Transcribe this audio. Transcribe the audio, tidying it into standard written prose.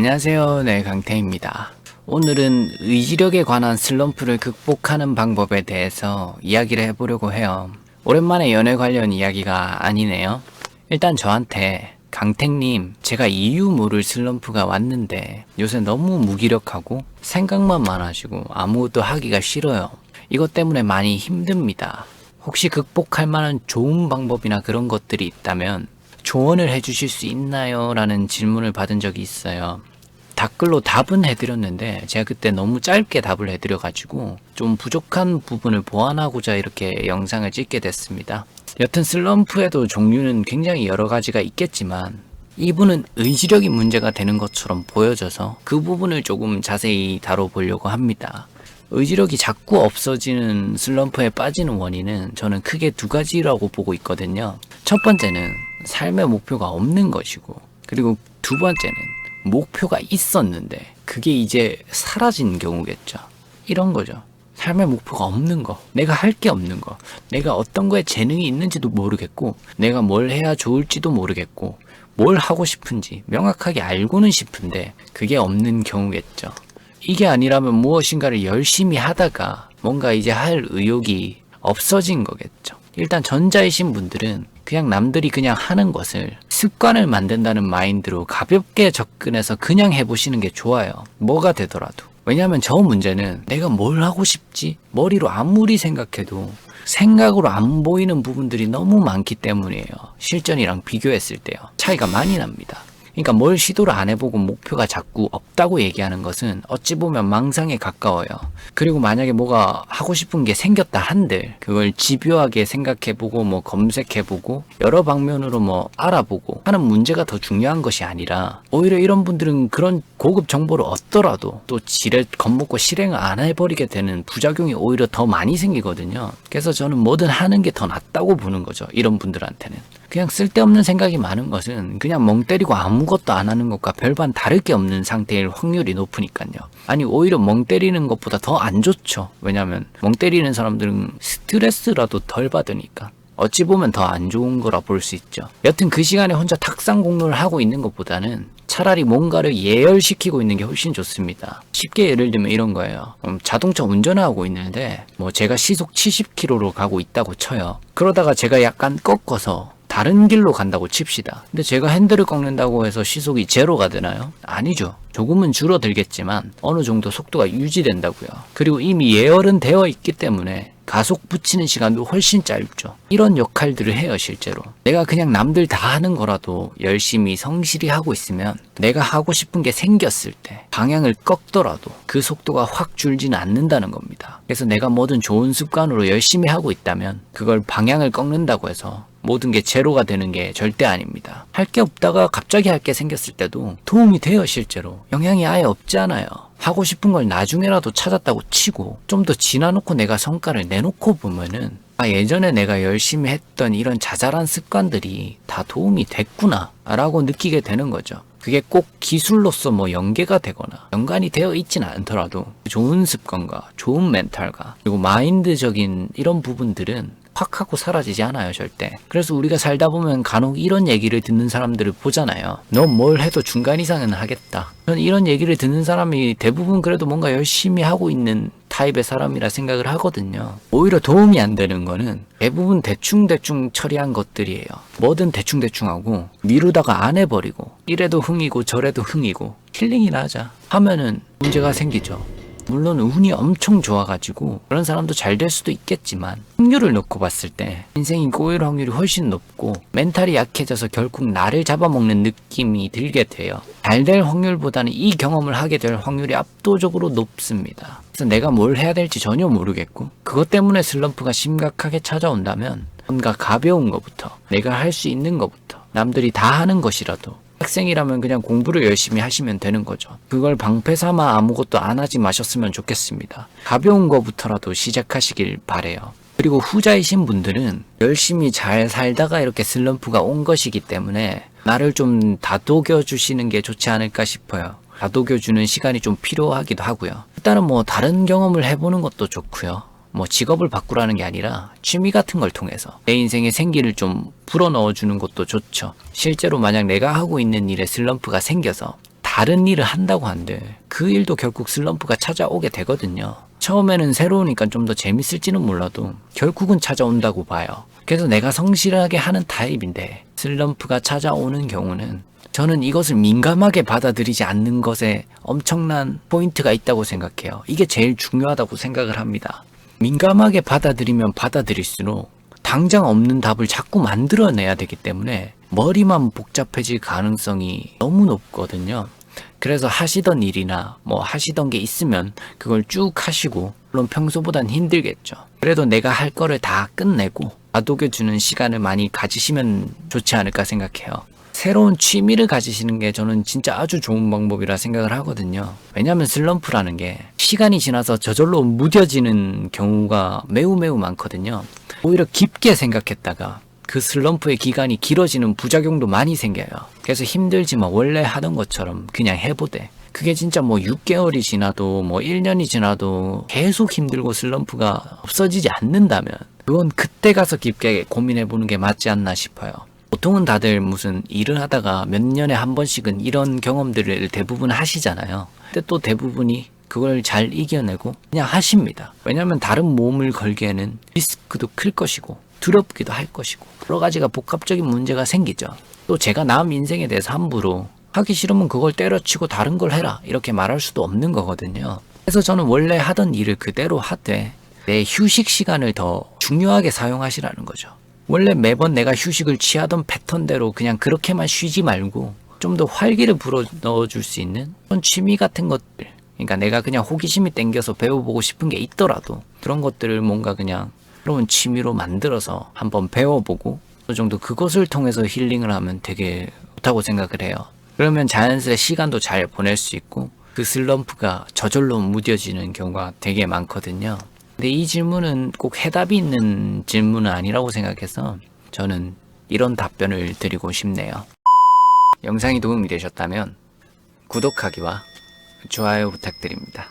안녕하세요. 네, 강태입니다. 오늘은 의지력에 관한 슬럼프를 극복하는 방법에 대해서 이야기를 해보려고 해요. 오랜만에 연애 관련 이야기가 아니네요. 일단 저한테 강택님, 제가 이유 모를 슬럼프가 왔는데 요새 너무 무기력하고 생각만 많아지고 아무것도 하기가 싫어요. 이것 때문에 많이 힘듭니다. 혹시 극복할 만한 좋은 방법이나 그런 것들이 있다면 조언을 해주실 수 있나요? 라는 질문을 받은 적이 있어요. 댓글로 답은 해드렸는데 제가 그때 너무 짧게 답을 해드려가지고 좀 부족한 부분을 보완하고자 이렇게 영상을 찍게 됐습니다. 여튼 슬럼프에도 종류는 굉장히 여러 가지가 있겠지만 이분은 의지력이 문제가 되는 것처럼 보여져서 그 부분을 조금 자세히 다뤄보려고 합니다. 의지력이 자꾸 없어지는 슬럼프에 빠지는 원인은 저는 크게 두 가지라고 보고 있거든요. 첫 번째는 삶의 목표가 없는 것이고, 그리고 두 번째는 목표가 있었는데 그게 이제 사라진 경우겠죠. 이런 거죠. 삶의 목표가 없는 거, 내가 할 게 없는 거, 내가 어떤 거에 재능이 있는지도 모르겠고, 내가 뭘 해야 좋을지도 모르겠고, 뭘 하고 싶은지 명확하게 알고는 싶은데 그게 없는 경우겠죠. 이게 아니라면 무엇인가를 열심히 하다가 뭔가 이제 할 의욕이 없어진 거겠죠. 일단 전자이신 분들은 그냥 남들이 그냥 하는 것을 습관을 만든다는 마인드로 가볍게 접근해서 그냥 해보시는 게 좋아요. 뭐가 되더라도. 왜냐하면 저 문제는 내가 뭘 하고 싶지? 머리로 아무리 생각해도 생각으로 안 보이는 부분들이 너무 많기 때문이에요. 실전이랑 비교했을 때요. 차이가 많이 납니다. 그러니까 뭘 시도를 안 해보고 목표가 자꾸 없다고 얘기하는 것은 어찌 보면 망상에 가까워요. 그리고 만약에 뭐가 하고 싶은 게 생겼다 한들 그걸 집요하게 생각해보고 뭐 검색해보고 여러 방면으로 뭐 알아보고 하는 문제가 더 중요한 것이 아니라 오히려 이런 분들은 그런 고급 정보를 얻더라도 또 지레 겁먹고 실행을 안 해버리게 되는 부작용이 오히려 더 많이 생기거든요. 그래서 저는 뭐든 하는 게 더 낫다고 보는 거죠. 이런 분들한테는. 그냥 쓸데없는 생각이 많은 것은 그냥 멍 때리고 아무것도 안 하는 것과 별반 다를 게 없는 상태일 확률이 높으니까요. 아니 오히려 멍 때리는 것보다 더 안 좋죠. 왜냐면 멍 때리는 사람들은 스트레스라도 덜 받으니까. 어찌 보면 더 안 좋은 거라 볼 수 있죠. 여튼 그 시간에 혼자 탁상 공로를 하고 있는 것보다는 차라리 뭔가를 예열시키고 있는 게 훨씬 좋습니다. 쉽게 예를 들면 이런 거예요. 자동차 운전을 하고 있는데 뭐 제가 시속 70km로 가고 있다고 쳐요. 그러다가 제가 약간 꺾어서 다른 길로 간다고 칩시다. 근데 제가 핸들을 꺾는다고 해서 시속이 제로가 되나요? 아니죠. 조금은 줄어들겠지만 어느 정도 속도가 유지된다고요. 그리고 이미 예열은 되어 있기 때문에 가속 붙이는 시간도 훨씬 짧죠. 이런 역할들을 해요, 실제로. 내가 그냥 남들 다 하는 거라도 열심히 성실히 하고 있으면 내가 하고 싶은 게 생겼을 때 방향을 꺾더라도 그 속도가 확 줄지는 않는다는 겁니다. 그래서 내가 뭐든 좋은 습관으로 열심히 하고 있다면 그걸 방향을 꺾는다고 해서 모든 게 제로가 되는 게 절대 아닙니다. 할 게 없다가 갑자기 할 게 생겼을 때도 도움이 돼요, 실제로. 영향이 아예 없지 않아요. 하고 싶은 걸 나중에라도 찾았다고 치고 좀 더 지나놓고 내가 성과를 내놓고 보면은 예전에 내가 열심히 했던 이런 자잘한 습관들이 다 도움이 됐구나 라고 느끼게 되는 거죠. 그게 꼭 기술로서 뭐 연계가 되거나 연관이 되어 있지는 않더라도 좋은 습관과 좋은 멘탈과 그리고 마인드적인 이런 부분들은 확 하고 사라지지 않아요, 절대. 그래서 우리가 살다 보면 간혹 이런 얘기를 듣는 사람들을 보잖아요. 너 뭘 해도 중간 이상은 하겠다. 저는 이런 얘기를 듣는 사람이 대부분 그래도 뭔가 열심히 하고 있는 타입의 사람이라 생각을 하거든요. 오히려 도움이 안 되는 거는 대부분 대충대충 처리한 것들이에요. 뭐든 대충대충 하고 미루다가 안 해버리고 이래도 흥이고 저래도 흥이고 힐링이나 하자 하면은 문제가 생기죠. 물론 운이 엄청 좋아가지고 그런 사람도 잘 될 수도 있겠지만 확률을 놓고 봤을 때 인생이 꼬일 확률이 훨씬 높고 멘탈이 약해져서 결국 나를 잡아먹는 느낌이 들게 돼요. 잘 될 확률보다는 이 경험을 하게 될 확률이 압도적으로 높습니다. 그래서 내가 뭘 해야 될지 전혀 모르겠고 그것 때문에 슬럼프가 심각하게 찾아온다면 뭔가 가벼운 것부터 내가 할 수 있는 것부터 남들이 다 하는 것이라도 학생이라면 그냥 공부를 열심히 하시면 되는 거죠. 그걸 방패 삼아 아무것도 안 하지 마셨으면 좋겠습니다. 가벼운 거부터라도 시작하시길 바래요. 그리고 후자이신 분들은 열심히 잘 살다가 이렇게 슬럼프가 온 것이기 때문에 나를 좀 다독여 주시는 게 좋지 않을까 싶어요. 다독여주는 시간이 좀 필요하기도 하고요. 일단은 뭐 다른 경험을 해보는 것도 좋고요. 뭐 직업을 바꾸라는 게 아니라 취미 같은 걸 통해서 내 인생에 생기를 좀 불어넣어주는 것도 좋죠. 실제로 만약 내가 하고 있는 일에 슬럼프가 생겨서 다 다른 일을 한다고 한들 그 일도 결국 슬럼프가 찾아오게 되거든요. 처음에는 새로우니까 좀 더 재밌을지는 몰라도 결국은 찾아온다고 봐요. 그래서 내가 성실하게 하는 타입인데 슬럼프가 찾아오는 경우는 저는 이것을 민감하게 받아들이지 않는 것에 엄청난 포인트가 있다고 생각해요. 이게 제일 중요하다고 생각을 합니다. 민감하게 받아들이면 받아들일수록 당장 없는 답을 자꾸 만들어내야 되기 때문에 머리만 복잡해질 가능성이 너무 높거든요. 그래서 하시던 일이나 뭐 하시던 게 있으면 그걸 쭉 하시고, 물론 평소보단 힘들겠죠. 그래도 내가 할 거를 다 끝내고 다독여주는 시간을 많이 가지시면 좋지 않을까 생각해요. 새로운 취미를 가지시는 게 저는 진짜 아주 좋은 방법이라 생각을 하거든요. 왜냐하면 슬럼프라는 게 시간이 지나서 저절로 무뎌지는 경우가 매우 많거든요. 오히려 깊게 생각했다가 그 슬럼프의 기간이 길어지는 부작용도 많이 생겨요. 그래서 힘들지만 원래 하던 것처럼 그냥 해보되, 그게 진짜 뭐 6개월이 지나도 뭐 1년이 지나도 계속 힘들고 슬럼프가 없어지지 않는다면 그건 그때 가서 깊게 고민해보는 게 맞지 않나 싶어요. 보통은 다들 무슨 일을 하다가 몇 년에 한 번씩은 이런 경험들을 대부분 하시잖아요. 근데 또 대부분이 그걸 잘 이겨내고 그냥 하십니다. 왜냐하면 다른 몸을 걸기에는 리스크도 클 것이고 두렵기도 할 것이고 여러 가지가 복합적인 문제가 생기죠. 또 제가 남 인생에 대해서 함부로 하기 싫으면 그걸 때려치고 다른 걸 해라 이렇게 말할 수도 없는 거거든요. 그래서 저는 원래 하던 일을 그대로 하되 내 휴식 시간을 더 중요하게 사용하시라는 거죠. 원래 매번 내가 휴식을 취하던 패턴대로 그냥 그렇게만 쉬지 말고 좀 더 활기를 불어 넣어줄 수 있는 그런 취미 같은 것들, 그러니까 내가 그냥 호기심이 땡겨서 배워보고 싶은 게 있더라도 그런 것들을 뭔가 그냥 새로운 취미로 만들어서 한번 배워보고 어느 정도 그것을 통해서 힐링을 하면 되게 좋다고 생각을 해요. 그러면 자연스레 시간도 잘 보낼 수 있고 그 슬럼프가 저절로 무뎌지는 경우가 되게 많거든요. 근데 이 질문은 꼭 해답이 있는 질문은 아니라고 생각해서 저는 이런 답변을 드리고 싶네요. 영상이 도움이 되셨다면 구독하기와 좋아요 부탁드립니다.